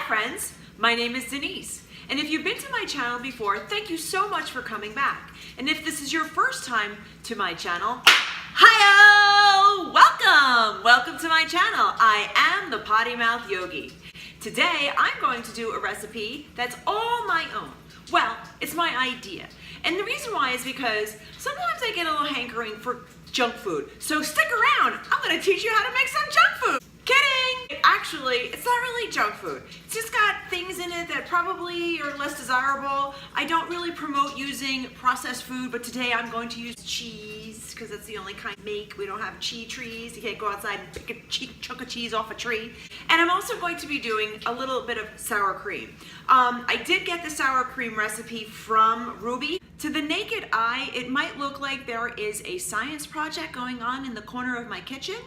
friends, my name is Denise, and if you've been to my channel before, thank you so much for coming back. And if this is your first time to my channel, hi-oh! Welcome to my channel. I am the Potty Mouth Yogi. Today, I'm going to do a recipe that's all my own. Well, it's my idea. And the reason why is because sometimes I get a little hankering for junk food. So stick around, I'm gonna teach you how to make some junk food. Kidding! Actually, it's not really junk food. It's just got things in it that probably are less desirable. I don't really promote using processed food, but today I'm going to use cheese because that's the only kind we make. We don't have cheese trees. You can't go outside and pick a chunk of cheese off a tree. And I'm also going to be doing a little bit of sour cream. I did get the sour cream recipe from Ruby. To the naked eye, it might look like there is a science project going on in the corner of my kitchen.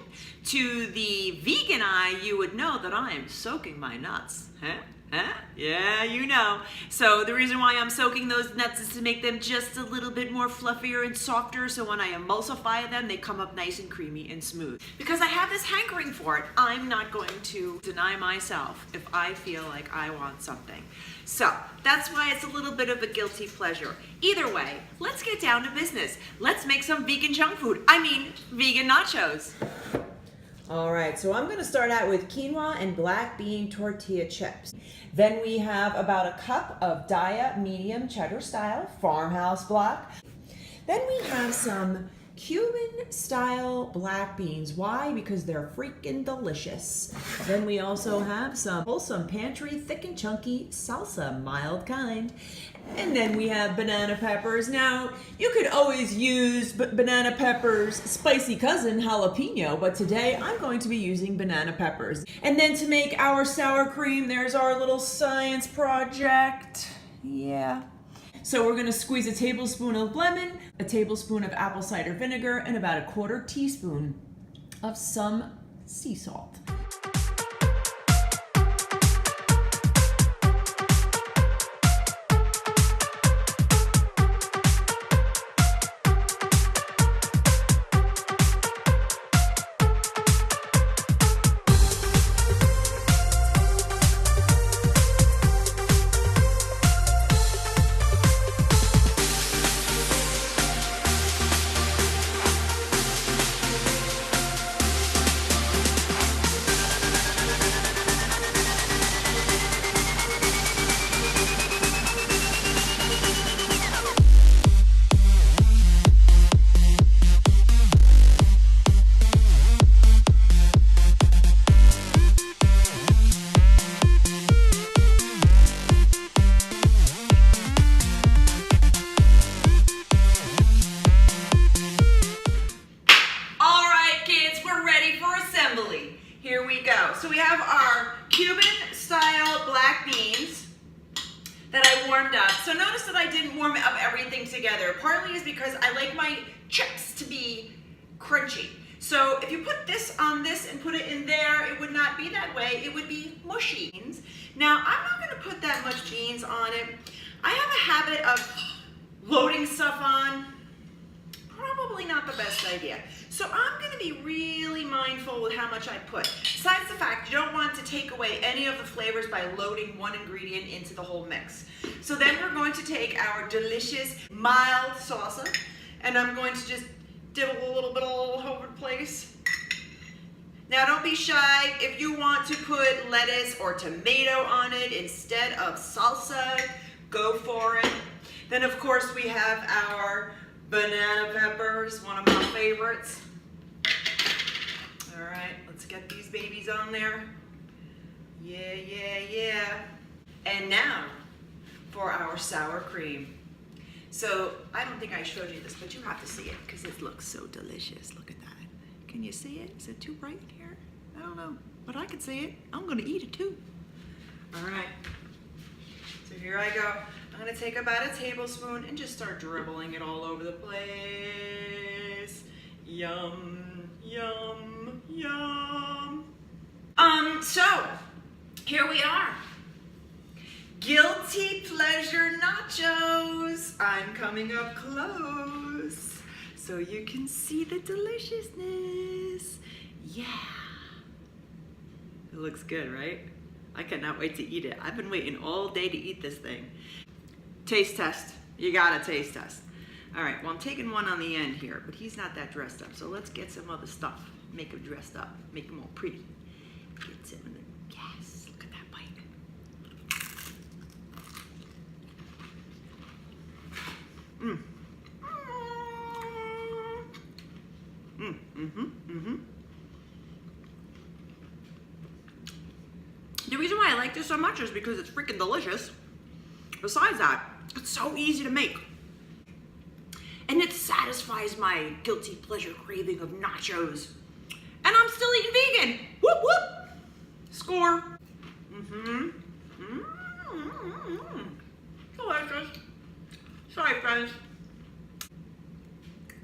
To the vegan eye, you would know that I am soaking my nuts. Huh? Yeah, you know. So the reason why I'm soaking those nuts is to make them just a little bit more fluffier and softer, so when I emulsify them, they come up nice and creamy and smooth. Because I have this hankering for it, I'm not going to deny myself if I feel like I want something. So that's why it's a little bit of a guilty pleasure. Either way, let's get down to business. Let's make some vegan junk food. I mean, vegan nachos. All right, so I'm gonna start out with quinoa and black bean tortilla chips. Then we have about a cup of Daya medium cheddar style farmhouse block. Then we have some Cuban style black beans. Why? Because they're freaking delicious. Then we also have some wholesome pantry thick and chunky salsa, mild kind. And then we have banana peppers. Now, you could always use banana peppers, spicy cousin jalapeno, but today I'm going to be using banana peppers. And then to make our sour cream, there's our little science project. Yeah. So we're gonna squeeze a tablespoon of lemon, a tablespoon of apple cider vinegar, and about a 1/4 teaspoon of some sea salt. Here we go. So we have our Cuban style black beans that I warmed up. So notice that I didn't warm up everything together. Partly is because I like my chips to be crunchy. So if you put this on this and put it in there, it would not be that way. It would be mushy. Now, I'm not going to put that much beans on it. I have a habit of loading stuff on. Probably not the best idea. So I'm going to be really mindful with how much I put. Besides the fact you don't want to take away any of the flavors by loading one ingredient into the whole mix. So then we're going to take our delicious mild salsa, and I'm going to just dibble a little bit all over the place. Now don't be shy. If you want to put lettuce or tomato on it instead of salsa, go for it. Then of course we have our banana peppers, one of my favorites. All right, let's get these babies on there. Yeah. And now for our sour cream. So I don't think I showed you this, but you have to see it because it looks so delicious. Look at that. Can you see it? Is it too bright in here? I don't know, but I can see it. I'm gonna eat it too. All right, so here I go. I'm gonna take about a tablespoon and just start dribbling it all over the place. Yum, yum, yum. So here we are. Guilty pleasure nachos. I'm coming up close so you can see the deliciousness. Yeah. It looks good, right? I cannot wait to eat it. I've been waiting all day to eat this thing. Taste test. You got a taste test. All right, well, I'm taking one on the end here, but he's not that dressed up. So let's get some other stuff. Make him dressed up. Make him all pretty. Get some of the gas. Look at that bite. Mmm. The reason why I like this so much is because it's freaking delicious. Besides that, it's so easy to make. And it satisfies my guilty pleasure craving of nachos. And I'm still eating vegan. Whoop whoop. Score. Delicious. Sorry, friends.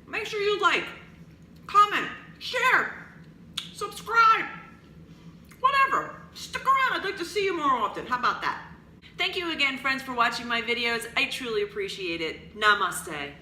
Make sure you like, comment, share, subscribe, whatever. Stick around. I'd like to see you more often. How about that? Thank you again, friends, for watching my videos. I truly appreciate it. Namaste.